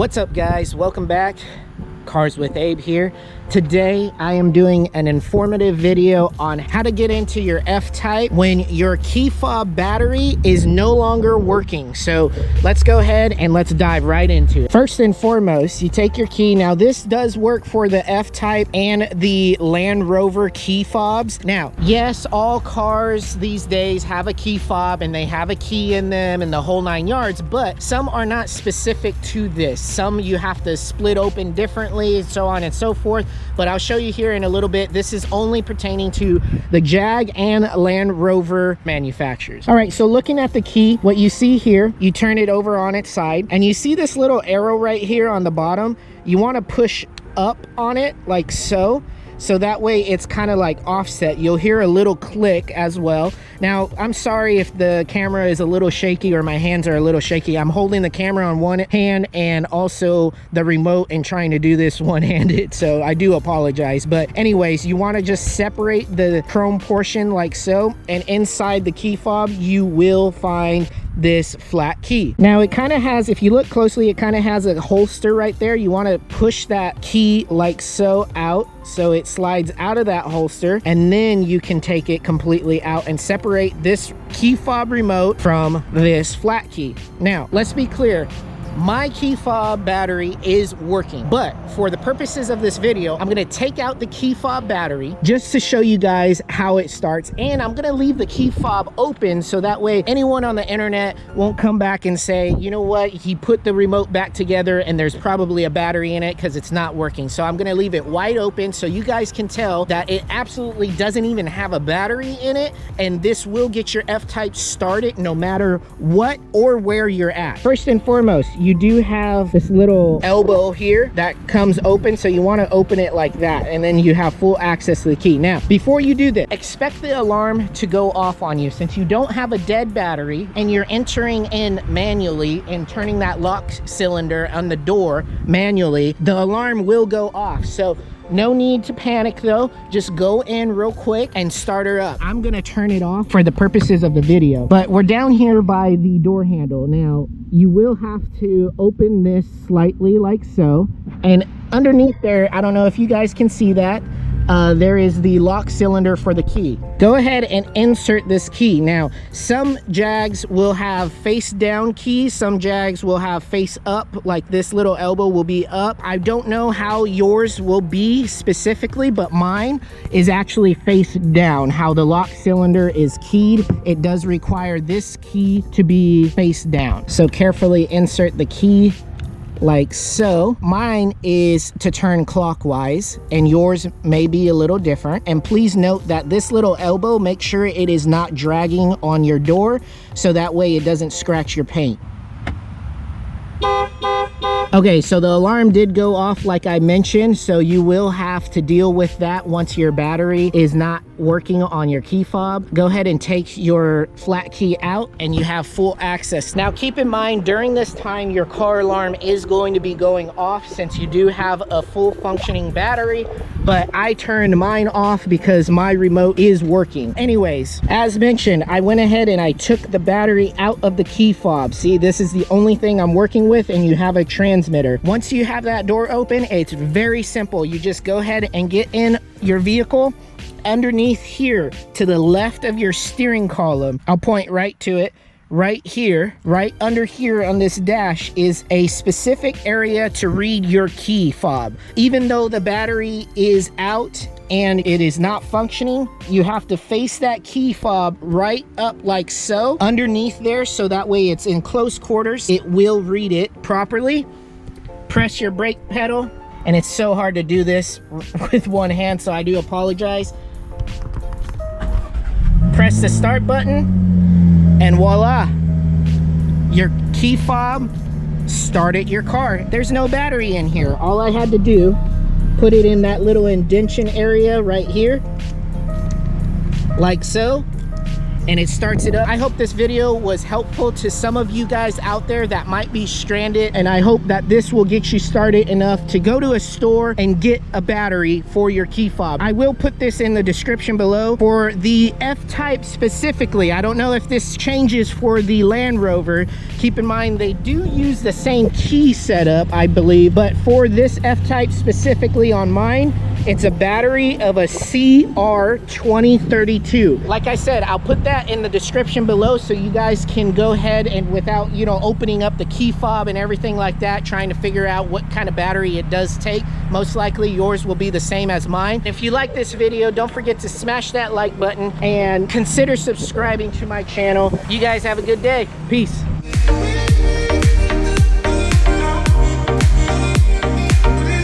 What's up, guys? Welcome back. Cars with Abe here. Today I am doing an informative video on how to get into your F Type when your key fob battery is no longer working. So let's go ahead and let's dive right into it. First and foremost, you take your key. Now this does work for the F Type and the Landrover key fobs. Now, yes, all cars these days have a key fob and they have a key in them and the whole 9 yards, but some are not specific to this. Some you have to split open differently, so on and so forth. But I'll show you here in a little bit. This is only pertaining to the Jag and Land Rover manufacturers. All right, so looking at the key, what you see here, you turn it over on its side and you see this little arrow right here on the bottom. You want to push up on it like so. So that way it's kind of like offset. You'll hear a little click as well. Now, I'm sorry if the camera is a little shaky or my hands are a little shaky. I'm holding the camera on one hand and also the remote and trying to do this one-handed. So I do apologize. But anyways, you want to just separate the chrome portion like so. And inside the key fob, you will find this flat key. Now it kind of has, if you look closely, it kind of has a holster right there. You want to push that key like so out, so it slides out of that holster, and then you can take it completely out and separate this key fob remote from this flat key. Now let's be clear, my key fob battery is working, but for the purposes of this video, I'm going to take out the key fob battery just to show you guys how it starts, and I'm going to leave the key fob open so that way anyone on the internet won't come back and say, you know what, he put the remote back together and there's probably a battery in it because it's not working. So I'm going to leave it wide open so you guys can tell that it absolutely doesn't even have a battery in it, and this will get your F Type started no matter what or where you're at. First and foremost, you do have this little elbow here that comes open, so you want to open it like that, and then you have full access to the key. Now, before you do this, expect the alarm to go off on you. Since you don't have a dead battery and you're entering in manually and turning that lock cylinder on the door manually, the alarm will go off. So no need to panic though, just go in real quick and start her up. I'm gonna turn it off for the purposes of the video, but we're down here by the door handle. Now you will have to open this slightly like so, and underneath there, I don't know if you guys can see that, there is the lock cylinder for the key. Go ahead and insert this key. Now, some Jags will have face down keys, some Jags will have face up, like this little elbow will be up. I don't know how yours will be specifically, but mine is actually face down. How the lock cylinder is keyed, it does require this key to be face down. So carefully insert the key like so. Mine is to turn clockwise and yours may be a little different. And please note that this little elbow, make sure it is not dragging on your door so that way it doesn't scratch your paint. Okay, so the alarm did go off like I mentioned, so you will have to deal with that once your battery is not working on your key fob. Go ahead and take your flat key out and you have full access. Now keep in mind, during this time your car alarm is going to be going off since you do have a full functioning battery, but I turned mine off because my remote is working. Anyways, as mentioned, I went ahead and I took the battery out of the key fob. See, this is the only thing I'm working with, and you have a transmitter. Once you have that door open, it's very simple. You just go ahead and get in your vehicle. Underneath here to the left of your steering column, I'll point right to it. Right here, right under here on this dash is a specific area to read your key fob. Even though the battery is out and it is not functioning, you have to face that key fob right up like so underneath there, so that way it's in close quarters. It will read it properly. Press your brake pedal, and it's so hard to do this with one hand, so I do apologize. Press the start button, and voila, your key fob started your car. There's no battery in here. All I had to do, put it in that little indentation area right here, like so, and it starts it up. I hope this video was helpful to some of you guys out there that might be stranded, and I hope that this will get you started enough to go to a store and get a battery for your key fob. I will put this in the description below. For the F Type specifically, I don't know if this changes for the Landrover. Keep in mind they do use the same key setup, I believe, but for this F Type specifically on mine, it's a battery of a CR2032. Like I said, I'll put that in the description below so you guys can go ahead and, without, you know, opening up the key fob and everything like that, trying to figure out what kind of battery it does take. Most likely yours will be the same as mine. If you like this video, don't forget to smash that like button and consider subscribing to my channel. You guys have a good day. Peace.